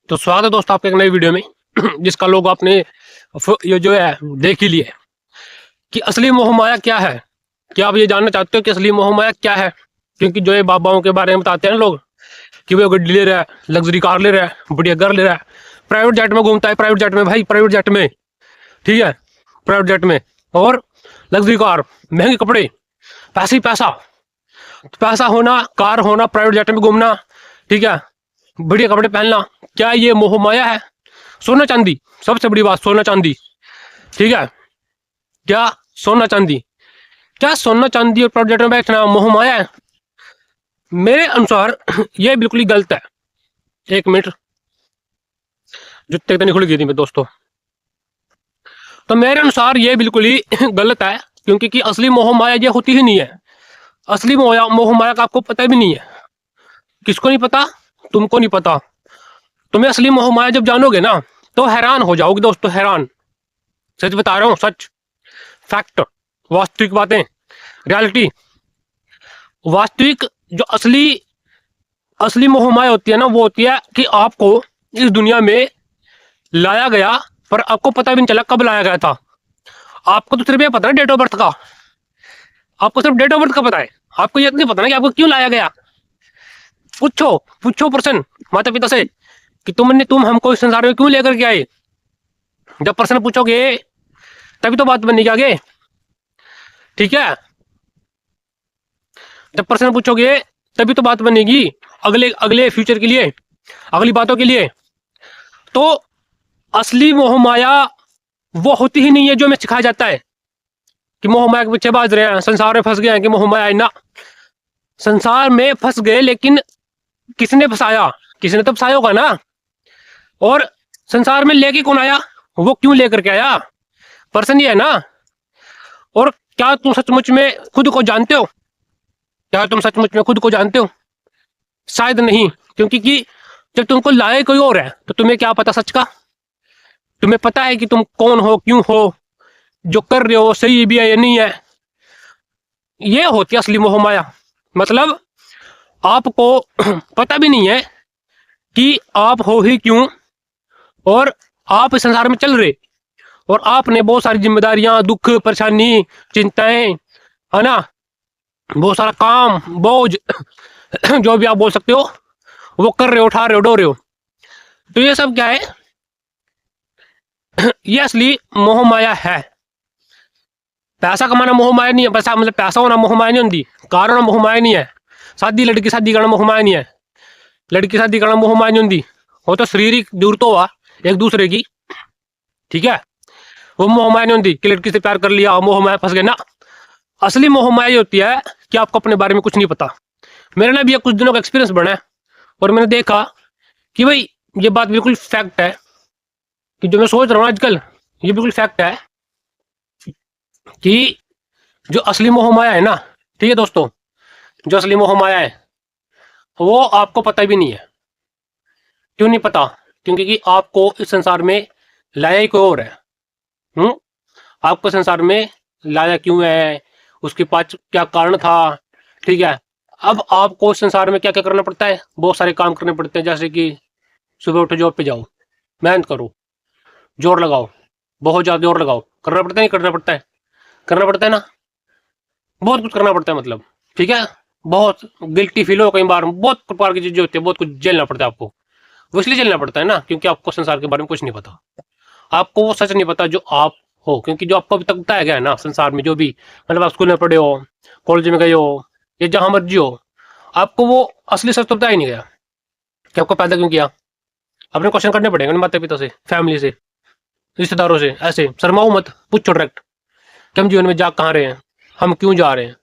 तो स्वागत है दोस्तों आपके एक नई वीडियो में जिसका लोग आपने ये जो है देख ही लिया कि असली मोहमाया क्या है। क्या आप ये जानना चाहते हो कि असली मोहमाया क्या है? क्योंकि जो ये बाबाओं के बारे में बताते हैं ना लोग कि वो गड्डी ले रहा है, लग्जरी कार ले रहा है, बढ़िया घर ले रहा है, प्राइवेट जेट में घूमता है, प्राइवेट जेट में भाई, प्राइवेट जेट में, ठीक है, प्राइवेट जेट में और लग्जरी कार, महंगे कपड़े, पैसे ही पैसा, पैसा होना, कार होना, प्राइवेट जेट में घूमना, ठीक है, बढ़िया कपड़े पहनना, क्या ये मोह माया है? सोना चांदी, सबसे बड़ी बात, सोना चांदी, ठीक है, क्या सोना चांदी, क्या सोना चांदी और प्राइवेट जेट में बैठना मोह माया है? मेरे अनुसार ये बिल्कुल ही गलत है। एक मिनट, जुत्ते तो नहीं खुल गई थी मैं दोस्तों। तो मेरे अनुसार ये बिल्कुल ही गलत है, क्योंकि कि असली मोह माया ये होती ही नहीं है। असली मोह माया का आपको पता भी नहीं है। किसको नहीं पता? तुमको नहीं पता। तुम्हें असली मोह माया जब जानोगे ना तो हैरान हो जाओगे दोस्तों, हैरान। सच बता रहा हूँ, सच, फैक्ट, वास्तविक बातें, रियलिटी। वास्तविक जो असली असली मोह माया होती है ना, वो होती है कि आपको इस दुनिया में लाया गया, पर आपको पता भी नहीं चला कब लाया गया था। आपको तो सिर्फ ये पता है डेट ऑफ बर्थ का, आपको सिर्फ डेट ऑफ बर्थ का पता है। आपको ये नहीं पता ना कि आपको क्यों लाया गया। पूछो पूछो प्रश्न माता पिता से कि तुम हमको इस संसार में क्यों लेकर के आए। जब प्रश्न पूछोगे तभी तो बात बनेगी आगे, ठीक है। जब प्रश्न पूछोगे तभी तो बात बनेगी अगले अगले फ्यूचर के लिए, अगली बातों के लिए। तो असली मोह माया वो होती ही नहीं है जो हमें सिखाया जाता है कि मोह माया के पीछे भाग रहे हैं, संसार में फंस गए हैं कि मोह माया है ना। संसार में फंस गए, लेकिन किसने फंसाया? किसने तो फंसाया होगा ना। और संसार में लेके कौन आया, वो क्यों लेकर के आया, पर्सन ही है ना। और क्या तुम सचमुच में खुद को जानते हो? क्या तुम सचमुच में खुद को जानते हो? शायद नहीं, क्योंकि कि जब तुमको लाए कोई और है तो तुम्हें क्या पता सच का। तुम्हें पता है कि तुम कौन हो, क्यों हो, जो कर रहे हो सही भी है या नहीं है। ये होती है असली मोह माया। मतलब आपको पता भी नहीं है कि आप हो ही क्यों, और आप इस संसार में चल रहे, और आपने बहुत सारी जिम्मेदारियां, दुख, परेशानी, चिंताएं, है ना, बहुत सारा काम, बोझ जो भी आप बोल सकते हो, वो कर रहे हो, उठा रहे हो, डो रहे हो। तो ये सब क्या है? ये असली मोह माया है। पैसा कमाना मोह माया नहीं है। पैसा मतलब पैसा होना मोह माया नहीं होती, कार होना मोह माया नहीं है, लड़की शादी करना मोह माया नहीं है, लड़की शादी करना मोह माया नहीं होती। वो तो शारीरिक जरूरत हुआ एक दूसरे की, ठीक है, वो मोह माया नहीं होती कि लड़की से प्यार कर लिया और मोह माया फंस गए ना। असली मोह माया ये होती है कि आपको अपने बारे में कुछ नहीं पता। मेरे ना भी कुछ दिनों का एक्सपीरियंस बना है, और मैंने देखा कि भाई ये बात बिल्कुल फैक्ट है कि जो मैं सोच रहा हूँ आजकल, ये बिल्कुल फैक्ट है कि जो असली मोह माया है ना, ठीक है दोस्तों, जो असली मोह माया है वो आपको पता भी नहीं है। क्यों नहीं पता? क्योंकि कि आपको इस संसार में लाया ही कोई और है। हम्म, आपको संसार में लाया क्यों है, उसके पास क्या कारण था, ठीक है। अब आपको इस संसार में क्या क्या करना पड़ता है, बहुत सारे काम करने पड़ते हैं। जैसे कि सुबह उठो, जॉब पे जाओ, मेहनत करो, जोर लगाओ, बहुत ज्यादा जोर लगाओ, करना पड़ता है, नहीं करना पड़ता है? करना पड़ता है ना, बहुत कुछ करना पड़ता है मतलब, ठीक है। बहुत गिल्टी फील हो कई बार, बहुत प्रकार की चीजें होती है, बहुत कुछ झेलना पड़ता है आपको। वो इसलिए झेलना पड़ता है ना क्योंकि आपको संसार के बारे में कुछ नहीं पता। आपको वो सच नहीं पता जो आप हो, क्योंकि जो आपको अभी तक बताया गया है ना संसार में, जो भी मतलब आप स्कूल में पढ़े हो, कॉलेज में गए हो, या जहां मर्जी हो, आपको वो असली सच तो बताया ही नहीं गया कि आपको पैदा क्यों किया। अपने क्वेश्चन करने पड़ेंगे ना माता पिता से, फैमिली से, रिश्तेदारों से। ऐसे शर्माओ मत, पूछो डायरेक्ट कि हम जीवन में जा कहाँ रहे हैं, हम क्यों जा रहे हैं,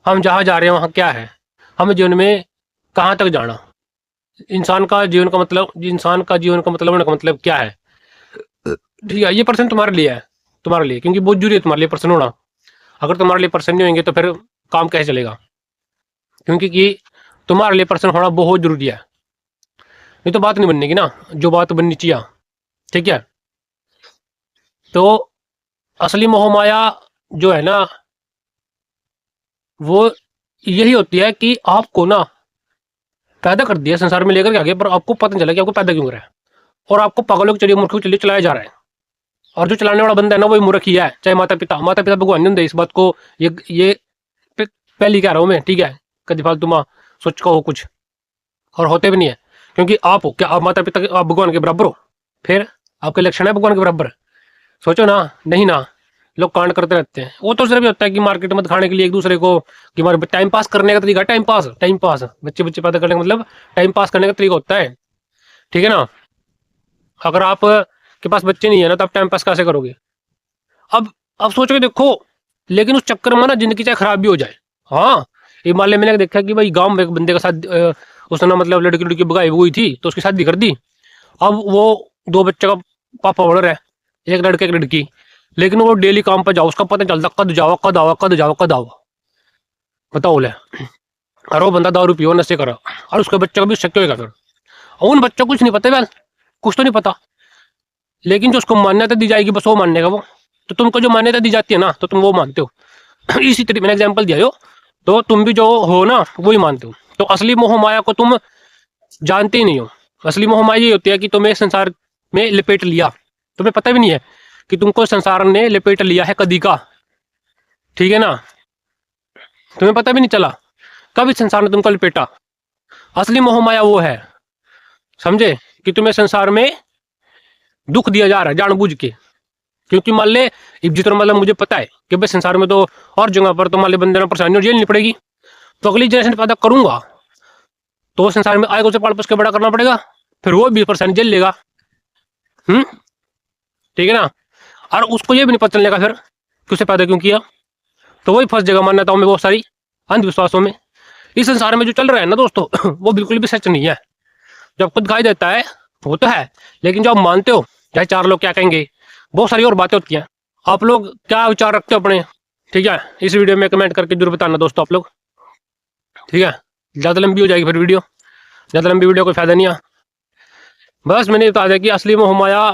हम जहाँ जा रहे हैं वहाँ क्या है, हमें जीवन में कहाँ तक जाना, इंसान का जीवन का मतलब होने का मतलब क्या है। ठीक है, ये पर्सन तुम्हारे लिए है, तुम्हारे लिए, क्योंकि बहुत जरूरी है तुम्हारे लिए पर्सन होना। अगर तुम्हारे लिए पर्सन नहीं होंगे तो फिर काम कैसे चलेगा? क्योंकि कि तुम्हारे लिए पर्सन होना बहुत जरूरी है, नहीं तो बात नहीं बननेगी ना, जो बात बननी चाहिए, ठीक है। तो असली मोह माया जो है ना, वो यही होती है कि आपको ना पैदा कर दिया संसार में लेकर के आगे, पर आपको पता नहीं चला कि आपको पैदा क्यों करा है। और आपको पागलों की चलिए मूर्खों की चलिए चलाया जा रहा है। और जो चलाने वाला बंदा है ना वही मूर्ख ही है, चाहे माता पिता भगवान नहीं होंगे इस बात को। ये पहली कह रहा हूँ मैं, ठीक है। कभी फालतू तुम सोच का हो कुछ, और होते भी नहीं है, क्योंकि आप हो क्या, आप माता पिता आप भगवान के बराबर हो? फिर आपके लक्षण है भगवान के बराबर? सोचो ना, नहीं ना। लोग कांड करते रहते हैं। वो तो सिर्फ होता है कि मार्केट में खाने के लिए एक दूसरे को, कि हमारे टाइम पास करने का तरीका, टाइम पास बच्चे बच्चे पैदा करने का मतलब टाइम पास करने का तरीका होता है, ठीक है ना। अगर आप के पास बच्चे नहीं है ना तो आप टाइम पास कैसे करोगे? अब सोच के देखो, लेकिन उस चक्कर में ना जिंदगी चाहे खराब भी हो जाए। हाँ, ये मान लिया मैंने देखा कि भाई गांव में एक बंदे का साथ उसने ना मतलब लड़की लड़की बगाई हुई थी तो उसकी शादी कर दी। अब वो दो बच्चे का पापा बन रहा है, एक लड़का एक लड़की। लेकिन वो डेली काम पर जाओ, उसका पता नहीं चलता कद जाओ कद आओ कद जाओ कद आओ। बताओ ले, और वो बंदा दारू पियो नशे करा, और उसके बच्चे का भी शक होगा फिर। और उन बच्चों को कुछ नहीं पता यार, कुछ तो नहीं पता। लेकिन जो उसको मान्यता दी जाएगी बस वो मानने का वो। तो तुमको जो मान्यता दी जाती है ना तो तुम वो मानते हो। इसी तरीके मैंने एग्जाम्पल दिया हो, तो तुम भी जो हो ना वही मानते हो। तो असली मोह माया को तुम जानते ही नहीं हो। असली मोह माया ये होती है कि तुम्हें संसार में लपेट लिया, तुम्हें पता भी नहीं है कि तुमको संसार ने लपेट लिया है कदी का, ठीक है ना। तुम्हें पता भी नहीं चला कब इस संसार ने तुमको लपेटा। असली मोह माया वो है, समझे, कि तुम्हें संसार में दुख दिया जा रहा है जानबूझ के। क्योंकि मान ले जितना मतलब मुझे पता है कि भाई संसार में तो और जगह पर तो मान ले बंदे ने परेशानी और झेलनी पड़ेगी। तो अगली जनरेशन पैदा करूंगा तो संसार में आएगा, उसे पाल पोस के बड़ा करना पड़ेगा, फिर वो 20% जेल लेगा। हम्म, ठीक है ना। और उसको ये भी नहीं पता चलेगा फिर कि उसे पैदा क्यों किया। तो वही फंस जाएगा मान्यताओं में, बहुत सारी अंधविश्वासों में। इस संसार में जो चल रहा है ना दोस्तों वो बिल्कुल भी सच नहीं है। जो आपको दिखाई देता है वो तो है, लेकिन जो आप मानते हो, चाहे चार लोग क्या कहेंगे, बहुत सारी और बातें होती हैं। आप लोग क्या विचार रखते हो अपने, ठीक है, इस वीडियो में कमेंट करके जरूर बताना दोस्तों आप लोग, ठीक है। ज़्यादा लंबी हो जाएगी फिर वीडियो, ज़्यादा लंबी वीडियो कोई फायदा नहीं है। बस मैंने बता दिया कि असली मोह माया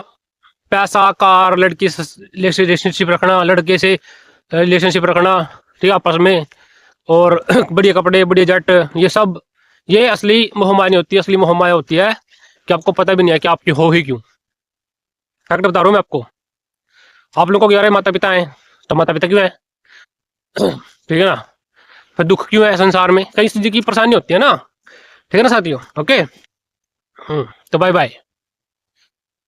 पैसा, कार, लड़की से रिलेशनशिप रखना, लड़के से रिलेशनशिप रखना, ठीक है, आपस में, और बढ़िया कपड़े, बढ़िया जट, ये सब, ये असली मोह माया नहीं होती। असली मोह माया होती है कि आपको पता भी नहीं है कि आपकी हो ही क्यों। फैक्ट बता रहा हूँ मैं आपको। आप लोगों को कह रहे माता पिता हैं, तो माता पिता क्यों है? ठीक है ना। फिर दुख क्यों है संसार में? कई चीज की परेशानी होती है ना, ठीक है ना साथियों। ओके, तो बाय बाय।